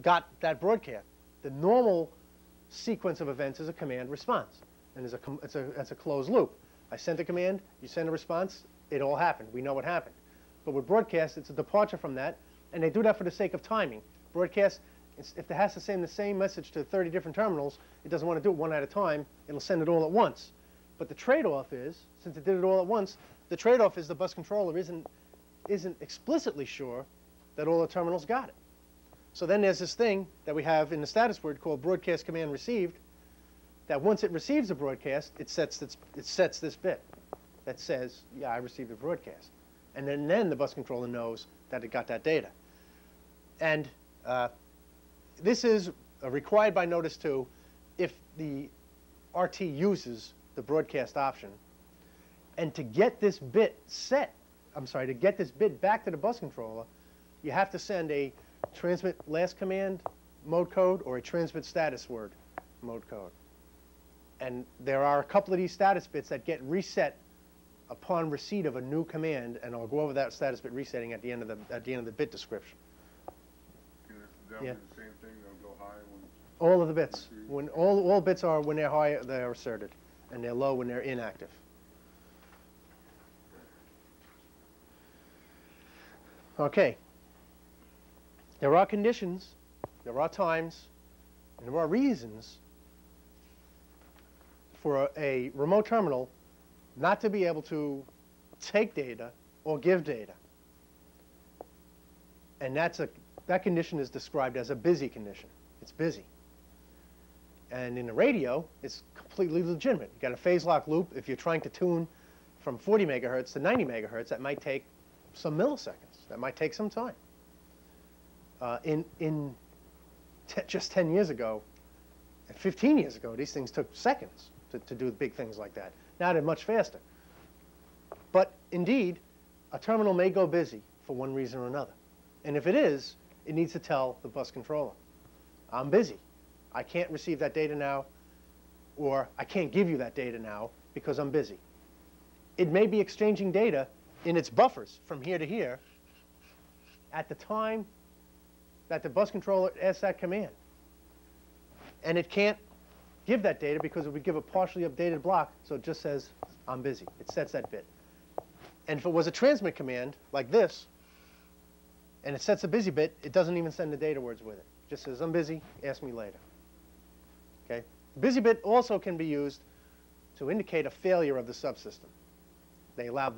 got that broadcast. The normal sequence of events is a command response, and it's a closed loop. I sent a command, you send a response, it all happened. We know what happened. But with broadcast, it's a departure from that, and they do that for the sake of timing. Broadcast, if it has to send the same message to 30 different terminals, it doesn't want to do it one at a time. It'll send it all at once. But the trade-off is, since it did it all at once, the trade-off is the bus controller isn't explicitly sure that all the terminals got it. So then there's this thing that we have in the status word called broadcast command received, that once it receives a broadcast, it sets this bit that says, yeah, I received a broadcast. And then the bus controller knows that it got that data. And this is required by Notice 2 if the RT uses the broadcast option. And to get this bit to get this bit back to the bus controller, you have to send a transmit last command mode code or a transmit status word mode code. And there are a couple of these status bits that get reset upon receipt of a new command, and I'll go over that status bit resetting at the end of the bit description. And that Yeah. will be the same thing. They'll go high when All of the bits. When all bits are when they're high, they're asserted, and they're low when they're inactive. Okay. There are conditions, there are times, and there are reasons for a remote terminal not to be able to take data or give data. And that condition is described as a busy condition. It's busy. And in the radio, it's completely legitimate. You've got a phase lock loop. If you're trying to tune from 40 megahertz to 90 megahertz, that might take some milliseconds. That might take some time. Just 10 years ago, 15 years ago, these things took seconds to do big things like that. Now they're much faster. But indeed, a terminal may go busy for one reason or another. And if it is, it needs to tell the bus controller, I'm busy. I can't receive that data now, or I can't give you that data now because I'm busy. It may be exchanging data in its buffers from here to here at the time that the bus controller asks that command. And it can't give that data because it would give a partially updated block, so it just says, I'm busy. It sets that bit. And if it was a transmit command, like this, and it sets a busy bit, it doesn't even send the data words with it. It just says, I'm busy, ask me later. Okay? Busy bit also can be used to indicate a failure of the subsystem. They allowed that.